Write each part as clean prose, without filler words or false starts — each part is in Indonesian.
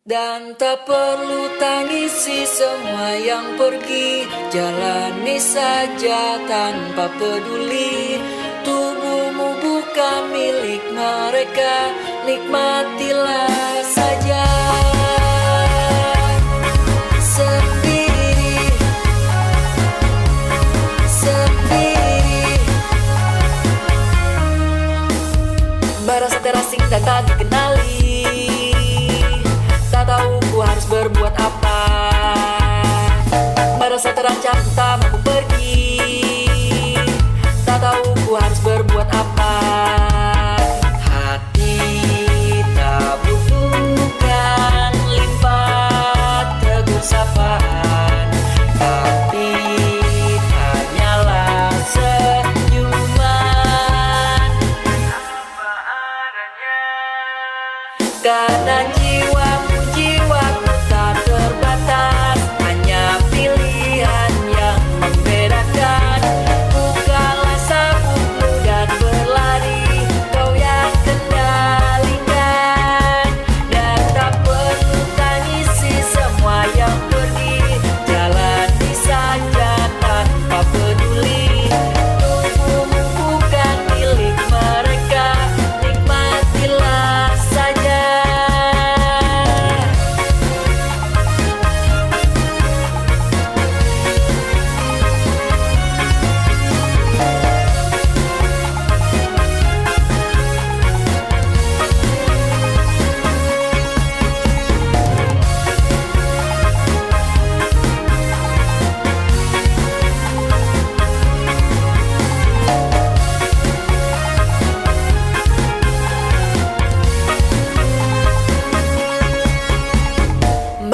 Dan tak perlu tangisi semua yang pergi, jalani saja tanpa peduli. Tubuhmu bukan milik mereka, nikmatilah saja. Sendiri, sendiri, merasa terasing dan tak dikenali. Tak tahu ku harus berbuat apa, merasa terancam tak mampu pergi. Tak tahu ku harus berbuat apa. Hati tak butuhkan limpah tegur sapaan, tapi hanyalah senyuman karena jiwaku tak terbatas, hanya pilihan yang membedakan. Bukalah sabukmu dan berlari, kau yang kendalikan. Dan tak perlu tangisi semua yang pergi, jalani saja tanpa peduli. Tubuhmu bukan milik mereka, nikmatilah saja.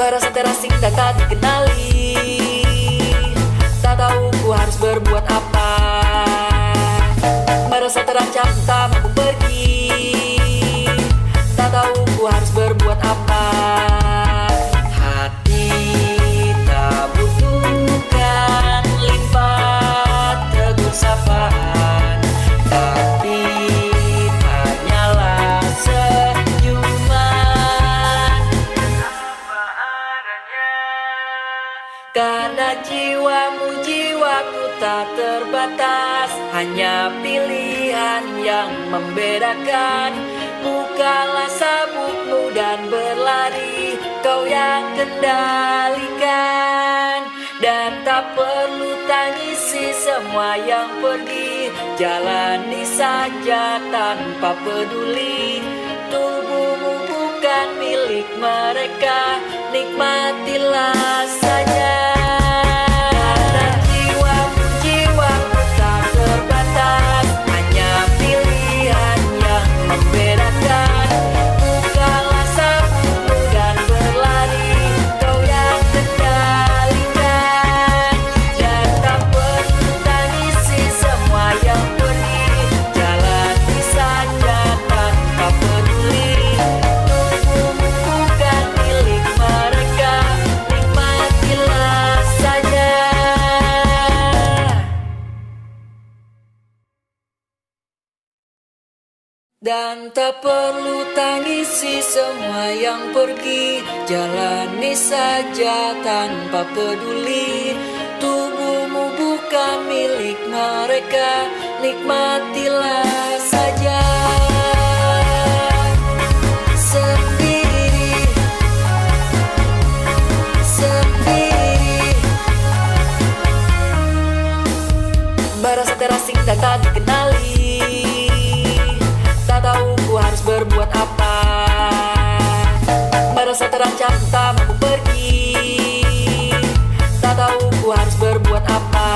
Merasa terasing dan tak dikenali. Tak tahu ku harus berbuat apa, merasa terancam tak mampu pergi. Tak tahu ku harus berbuat apa. Hati tak butuhkan limpah tegur sapaan, tapi hanyalah senyuman karena jiwaku tak terbatas, hanya pilihan yang membedakan. Bukalah sabukmu dan berlari, kau yang kendalikan. Dan tak perlu tangisi semua yang pergi, jalani saja tanpa peduli. Tubuhmu bukan milik mereka, nikmatilah saja. Karena jiwaku tak terbatas, hanya pilihan yang membedakan. Bukalah sabukmu dan berlari, kau yang kendalikan. Dan tak perlu tangisi semua yang pergi, jalani saja tanpa peduli. Tubuhmu bukan milik mereka, nikmatilah saja. Dan tak perlu tangisi semua yang pergi, jalani saja tanpa peduli. Tubuhmu bukan milik mereka, nikmatilah saja. Sendiri, sendiri, merasa terasing dan tak dikenali. Tak tahu ku harus berbuat apa, merasa terancam tak mampu pergi. Tak tahu ku harus berbuat apa.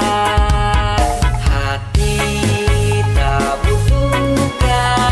Hati tak butuhkan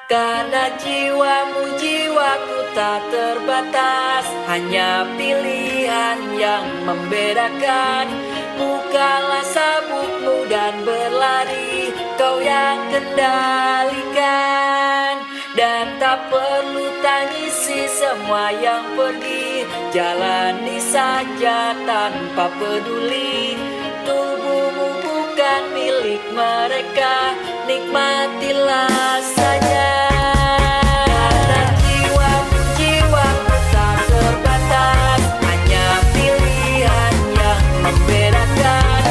Karena jiwaku tak terbatas, hanya pilihan yang membedakan. Bukalah sabukmu dan berlari, kau yang kendalikan. Dan tak perlu tangisi semua yang pergi, jalani saja tanpa peduli. Tubuhmu bukan milik mereka, nikmatilah saja. Karena jiwaku tak terbatas, hanya pilihan yang membedakan.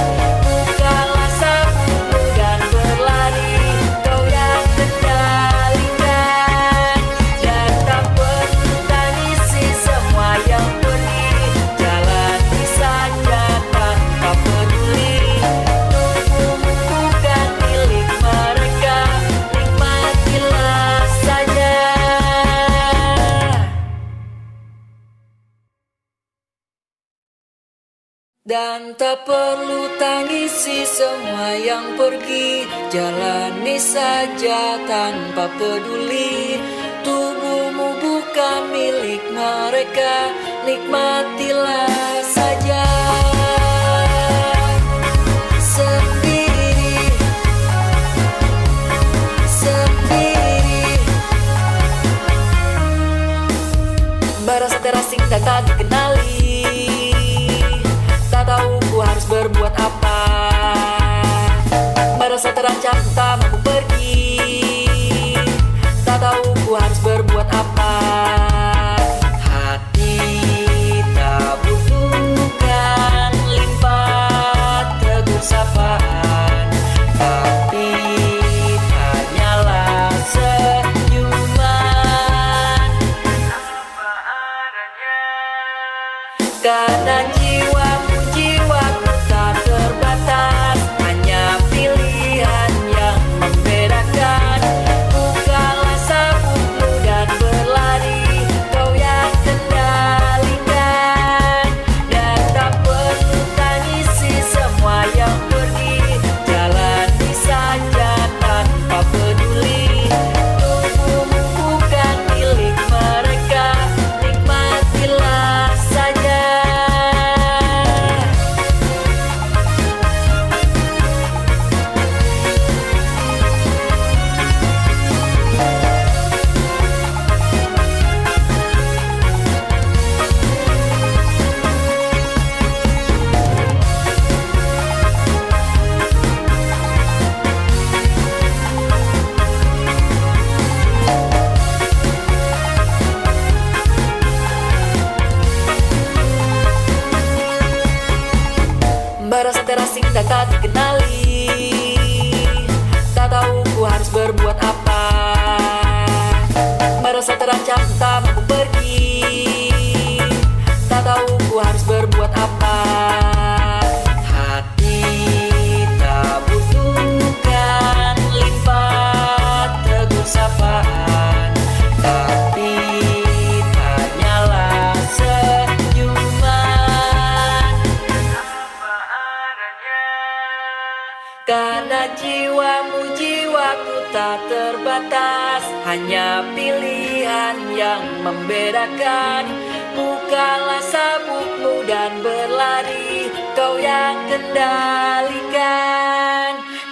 Bukalah sabukmu dan berlari, kau yang kendalikan. Dan tak perlu tangisi semua yang pergi, jalani saja tanpa peduli. Tubuhmu bukan milik mereka, nikmatilah saja. Dan tak perlu tangisi semua yang pergi, jalani saja tanpa peduli. Tubuhmu bukan milik mereka, nikmatilah saja. Sendiri, sendiri, merasa terasing dan tak dikenali. Tak tahu ku harus berbuat apa, merasa terancam tak mampu pergi. Tak tahu ku harus berbuat apa. Hati tak butuhkan limpah tegur sapaan, tapi hanyalah senyuman. Karena jiwaku tak terbatas, hanya pilihan yang membedakan. Bukalah sabukmu dan berlari, kau yang kendalikan. Dan tak perlu tangisi semua yang pergi, jalani saja tanpa peduli. Tubuhmu bukan milik mereka, nikmatilah saja. Merasa terasing dan tak dikenali. Tak tahu ku harus berbuat apa, merasa terancam tak mampu pergi. Tak tahu ku harus berbuat apa. Hati tak butuhkan limpah tegur sapaan, tapi hanyalah senyuman. Karena jiwaku tak terbatas, hanya pilihan yang membedakan. Bukalah sabukmu dan berlari, kau yang kendalikan.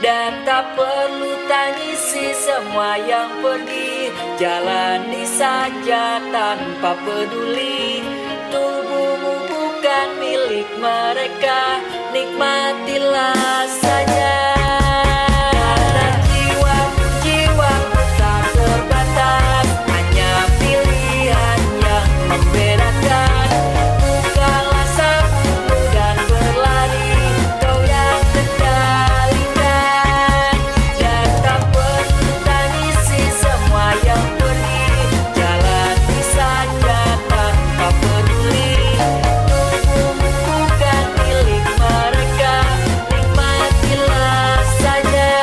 Dan tak perlu tangisi semua yang pergi, jalani saja tanpa peduli. Tubuhmu bukan milik mereka, nikmatilah saja. Karena jiwaku tak terbatas, hanya pilihan yang membedakan. Bukalah sabukmu dan berlari, kau yang kendalikan. Dan tak perlu tangisi semua yang pergi, jalani saja tanpa peduli. Tubuhmu bukan milik mereka, nikmatilah saja.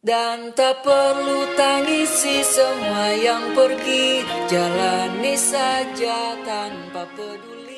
Dan tak perlu tangisi semua yang pergi, jalani saja tanpa peduli.